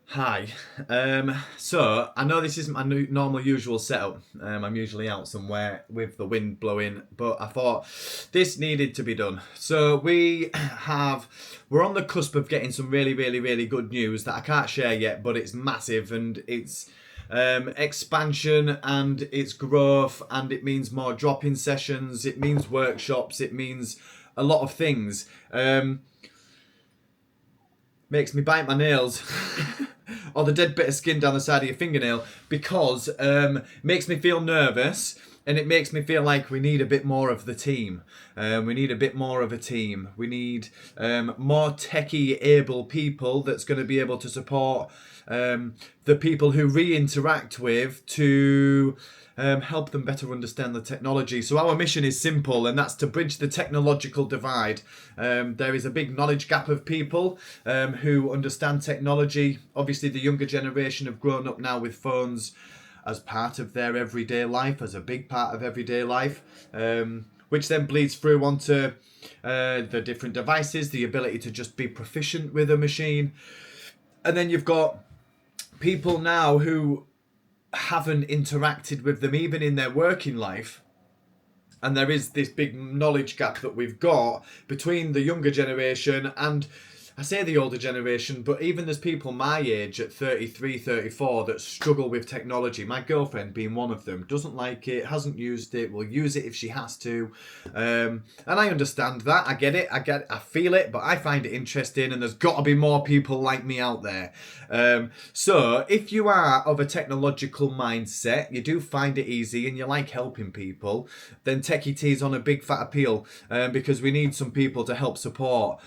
Hi. So I know this isn't my normal usual setup. I'm usually out somewhere with the wind blowing, but I thought this needed to be done. So we're on the cusp of getting some really, really, really good news that I can't share yet, but it's massive and it's expansion and it's growth and it means more drop-in sessions. It means workshops. It means a lot of things. Makes me bite my nails. Or the dead bit of skin down the side of your fingernail because makes me feel nervous and it makes me feel like we need a bit more of the team. We need a bit more of a team. We need more techie able people that's going to be able to support the people who we interact with to help them better understand the technology. So our mission is simple, and that's to bridge the technological divide. There is a big knowledge gap of people who understand technology. Obviously, the younger generation have grown up now with phones as part of their everyday life, as a big part of everyday life, which then bleeds through onto the different devices, the ability to just be proficient with a machine. And then you've got people now who haven't interacted with them even in their working life. And there is this big knowledge gap that we've got between the younger generation and I say the older generation, but even there's people my age at 33, 34 that struggle with technology. My girlfriend being one of them, doesn't like it, hasn't used it, will use it if she has to. And I understand that. I get it. I feel it, but I find it interesting and there's got to be more people like me out there. So if you are of a technological mindset, you do find it easy and you like helping people, then Techy Tea is on a big fat appeal because we need some people to help support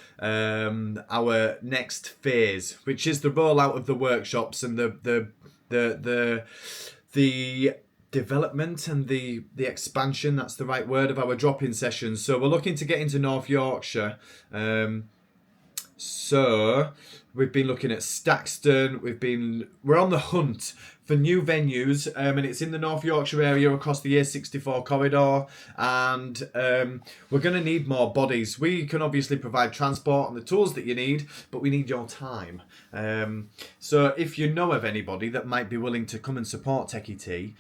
our next phase, which is the rollout of the workshops and the development and the expansion, that's the right word, of our drop-in sessions. So we're looking to get into North Yorkshire. So we've been looking at Staxton. We're on the hunt for new venues, and it's in the North Yorkshire area across the A64 corridor. And we're going to need more bodies. We can obviously provide transport and the tools that you need, but we need your time. So if you know of anybody that might be willing to come and support Techy Tea,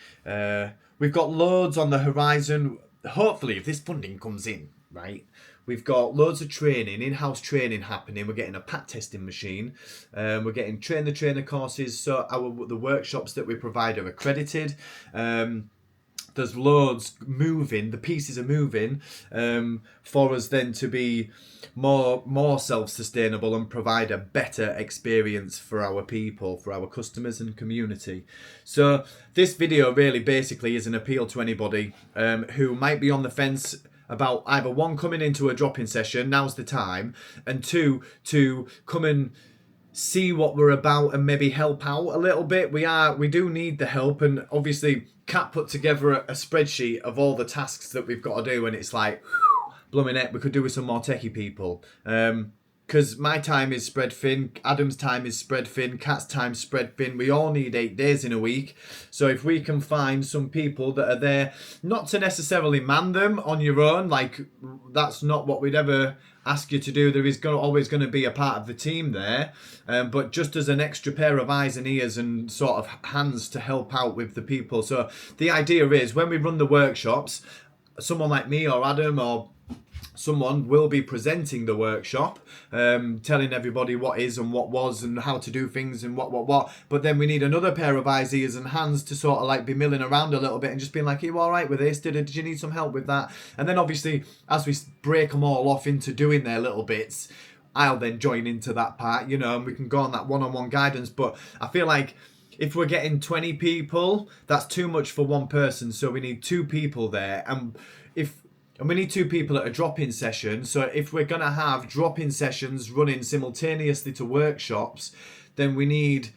we've got loads on the horizon. Hopefully, if this funding comes in, right, we've got loads of training, in-house training happening. We're getting a pat testing machine. We're getting train the trainer courses. So the workshops that we provide are accredited. There's loads moving. The pieces are moving for us then to be more self-sustainable and provide a better experience for our people, for our customers and community. So this video really basically is an appeal to anybody who might be on the fence about either one, coming into a drop-in session, now's the time, and two, to come and see what we're about and maybe help out a little bit. We do need the help, and obviously Kat put together a spreadsheet of all the tasks that we've got to do, and it's like, blooming heck, we could do with some more techie people. Because my time is spread thin, Adam's time is spread thin, Kat's time is spread thin. We all need 8 days in a week. So if we can find some people that are there, not to necessarily man them on your own, like that's not what we'd ever ask you to do. There is always going to be a part of the team there, but just as an extra pair of eyes and ears and sort of hands to help out with the people. So the idea is when we run the workshops, someone like me or Adam or someone will be presenting the workshop, telling everybody what is and what was and how to do things and what. But then we need another pair of eyes, ears and hands to sort of like be milling around a little bit and just being like, are you all right with this? Did you need some help with that? And then obviously, as we break them all off into doing their little bits, I'll then join into that part, and we can go on that one-on-one guidance. But I feel like if we're getting 20 people, that's too much for one person. So we need 2 people there. And we need 2 people at a drop-in session. So if we're going to have drop-in sessions running simultaneously to workshops, then we need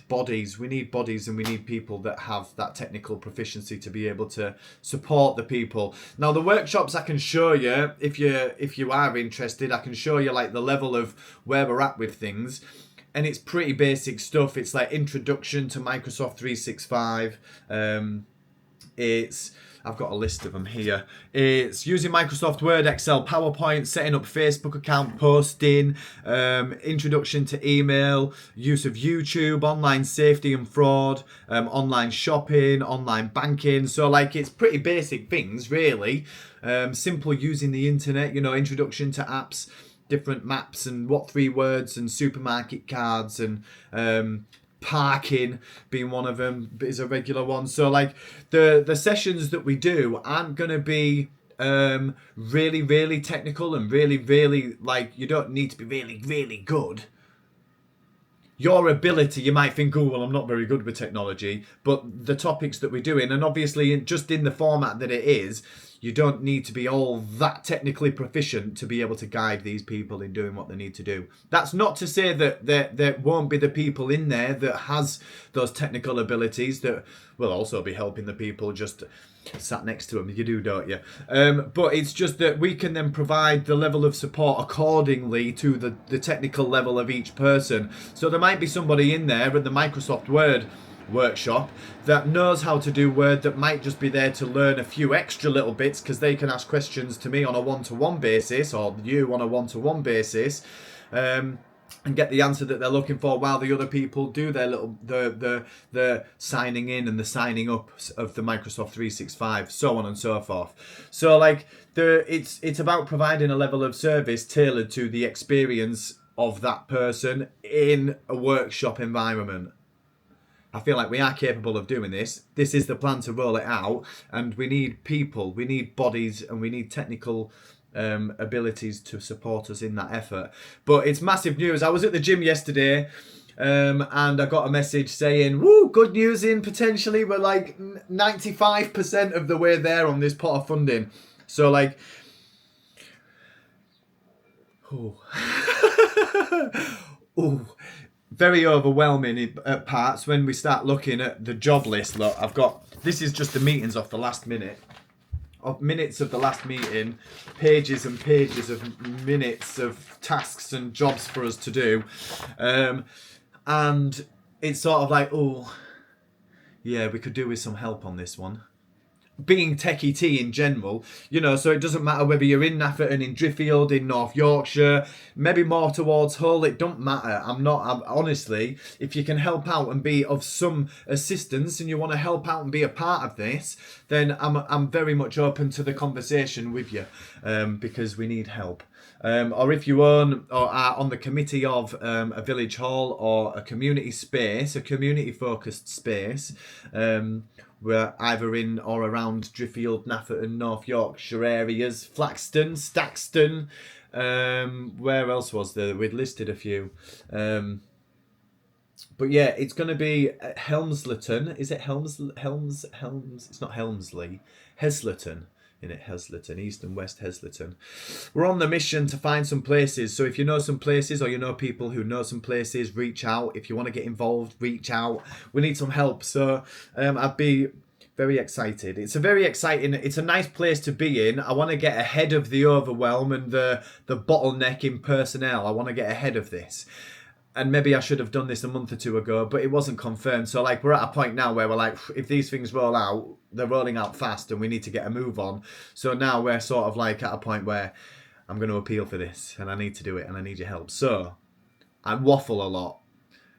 bodies. We need bodies and we need people that have that technical proficiency to be able to support the people. Now, the workshops I can show you, if you are interested, I can show you like the level of where we're at with things. And it's pretty basic stuff. It's like introduction to Microsoft 365. It's I've got a list of them here. It's using Microsoft Word, Excel, PowerPoint, setting up Facebook account, posting, introduction to email, use of YouTube, online safety and fraud, online shopping, online banking. So like it's pretty basic things really. Simple using the internet, you know, introduction to apps, different maps and what 3 words and supermarket cards and parking being one of them is a regular one. So like the sessions that we do aren't going to be really technical and really like you don't need to be really good. Your ability, you might think, oh, well, I'm not very good with technology, but the topics that we're doing, and obviously just in the format that it is, you don't need to be all that technically proficient to be able to guide these people in doing what they need to do. That's not to say that there won't be the people in there that has those technical abilities that will also be helping the people just sat next to them. You do, don't you? But it's just that we can then provide the level of support accordingly to the technical level of each person. So there might be somebody in there at the Microsoft Word workshop that knows how to do Word, that might just be there to learn a few extra little bits because they can ask questions to me on a one-to-one basis or you on a one-to-one basis, and get the answer that they're looking for while the other people do their little the signing in and the signing up of the Microsoft 365, so on and so forth. So like it's about providing a level of service tailored to the experience of that person in a workshop environment. I feel like we are capable of doing this. This is the plan to roll it out, and we need people, we need bodies, and we need technical abilities to support us in that effort. But it's massive news. I was at the gym yesterday, and I got a message saying, woo, good news in potentially. We're like 95% of the way there on this pot of funding. So like, ooh. Ooh. Very overwhelming at parts when we start looking at the job list. Look, this is just the meetings off the last minute. Of minutes of the last meeting, pages and pages of minutes of tasks and jobs for us to do. And it's sort of like, oh, yeah, we could do with some help on this one. Being Techy Tea in general, you know, so it doesn't matter whether you're in Nafferton, in Driffield, in North Yorkshire, maybe more towards Hull, it don't matter. I'm honestly, if you can help out and be of some assistance and you want to help out and be a part of this, then I'm very much open to the conversation with you, because we need help. Or if you own or are on the committee of a village hall or a community space, a community focused space, we're either in or around Driffield, Nafferton, North Yorkshire areas, Flaxton, Staxton, where else was there? We'd listed a few. But yeah, it's going to be at Helmsleton. Is it Helms? It's not Helmsley. Heslerton. In it, Heslerton, East and West Heslerton. We're on the mission to find some places. So if you know some places or you know people who know some places, reach out. If you want to get involved, reach out. We need some help. So I'd be very excited. It's a nice place to be in. I want to get ahead of the overwhelm and the bottleneck in personnel. I want to get ahead of this. And maybe I should have done this a month or 2 ago, but it wasn't confirmed. So like we're at a point now where we're like, if these things roll out, they're rolling out fast and we need to get a move on. So now we're sort of like at a point where I'm going to appeal for this and I need to do it and I need your help. So I waffle a lot.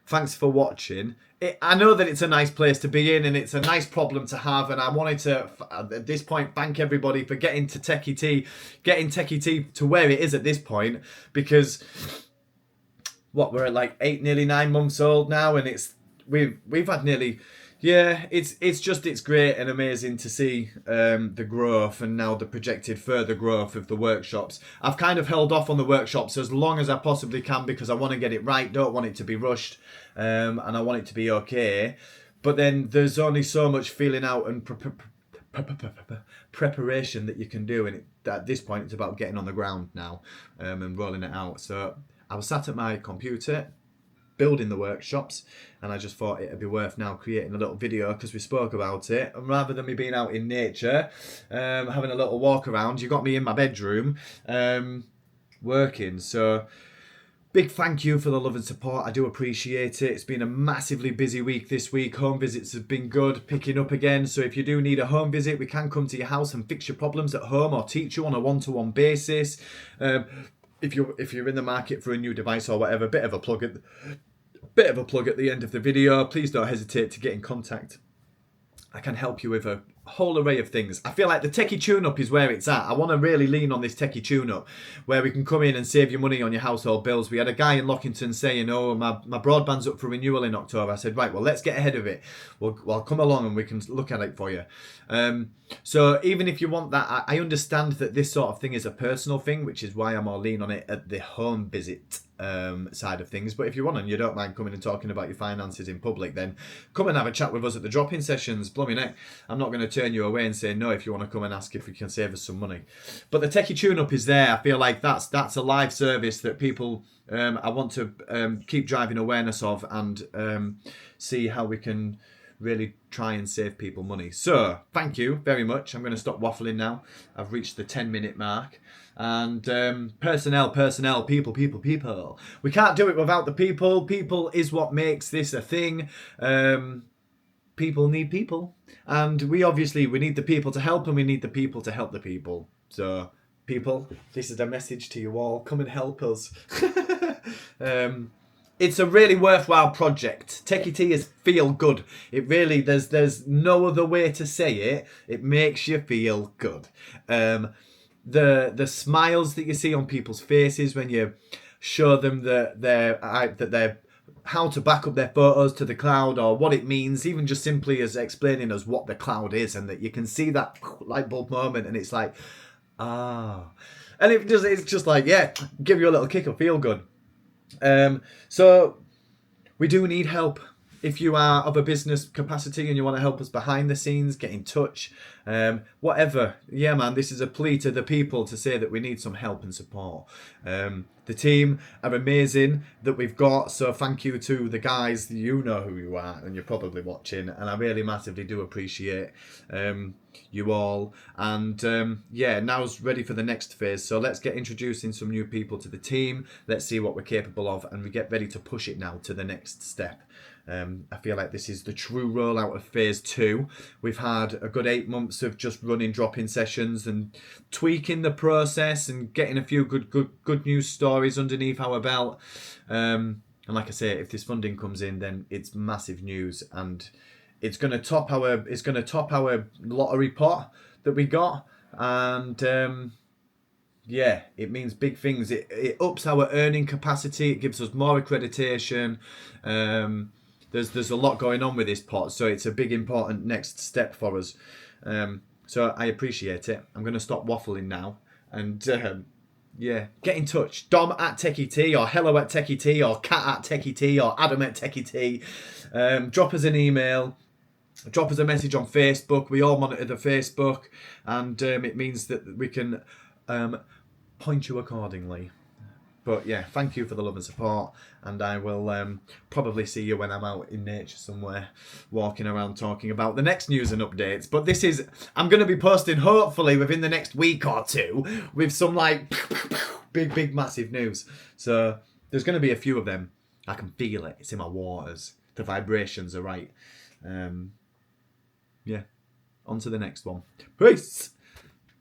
Thanks for watching. I know that it's a nice place to be in and it's a nice problem to have, and I wanted to, at this point, thank everybody for getting Techy Tea to where it is at this point, because we're at like 8, nearly 9 months old now, and we've had nearly, it's great and amazing to see the growth and now the projected further growth of the workshops. I've kind of held off on the workshops as long as I possibly can because I want to get it right, don't want it to be rushed, and I want it to be okay. But then there's only so much feeling out and preparation that you can do, and at this point it's about getting on the ground now and rolling it out. So I was sat at my computer building the workshops, and I just thought it'd be worth now creating a little video because we spoke about it, and rather than me being out in nature having a little walk around, you got me in my bedroom working. So Big thank you for the love and support. I do appreciate it. It's been a massively busy week this week. Home visits have been good, picking up again. So if you do need a home visit, we can come to your house and fix your problems at home or teach you on a one-to-one basis. If you're in the market for a new device or whatever, bit of a plug at the end of the video. Please don't hesitate to get in contact. I can help you with a whole array of things. I feel like the Techy tune-up is where it's at. I want to really lean on this Techy tune-up, where we can come in and save you money on your household bills. We had a guy in Lockington saying, oh, my broadband's up for renewal in October. I said, right, well, let's get ahead of it. I'll come along and we can look at it for you. So even if you want that, I understand that this sort of thing is a personal thing, which is why I'm more lean on it at the home visit side of things. But if you want and you don't mind coming and talking about your finances in public, then come and have a chat with us at the drop-in sessions. Blooming heck, I'm not going to turn you away and say no if you want to come and ask if we can save us some money. But the Techy tune-up is there. I feel like that's a live service that people I want to keep driving awareness of and see how we can really try and save people money. So thank you very much. I'm going to stop waffling now. I've reached the 10-minute mark. And personnel, people. We can't do it without the people. People is what makes this a thing. People need people. And we need the people to help, and we need the people to help the people. So people, this is a message to you all. Come and help us. It's a really worthwhile project. Techy Tea is feel good. It really, there's no other way to say it. It makes you feel good. The smiles that you see on people's faces when you show them that they're how to back up their photos to the cloud, or what it means, even just simply as explaining us what the cloud is, and that you can see that light bulb moment, and it's like, and it's just like, yeah, give you a little kick of feel good. So we do need help. If you are of a business capacity and you want to help us behind the scenes, get in touch. Whatever. Yeah, man, this is a plea to the people to say that we need some help and support. The team are amazing that we've got. So thank you to the guys. You know who you are and you're probably watching. And I really massively do appreciate you all. And yeah, now's ready for the next phase. So let's get introducing some new people to the team. Let's see what we're capable of. And we get ready to push it now to the next step. I feel like this is the true rollout of phase 2. We've had a good 8 months of just running drop-in sessions and tweaking the process and getting a few good news stories underneath our belt. And like I say, if this funding comes in, then it's massive news, and it's going to top our lottery pot that we got, and yeah, it means big things. It ups our earning capacity. It gives us more accreditation. There's a lot going on with this pot, so it's a big important next step for us. So I appreciate it. I'm going to stop waffling now, and yeah, get in touch. Dom at Techy Tea, or hello at Techy Tea, or Cat at Techy Tea, or Adam at Techy Tea. Drop us an email. Drop us a message on Facebook. We all monitor the Facebook, and it means that we can point you accordingly. But yeah, thank you for the love and support, and I will probably see you when I'm out in nature somewhere, walking around talking about the next news and updates. But I'm going to be posting hopefully within the next week or two with some like big massive news. So there's going to be a few of them. I can feel it. It's in my waters. The vibrations are right. Yeah, on to the next one. Peace.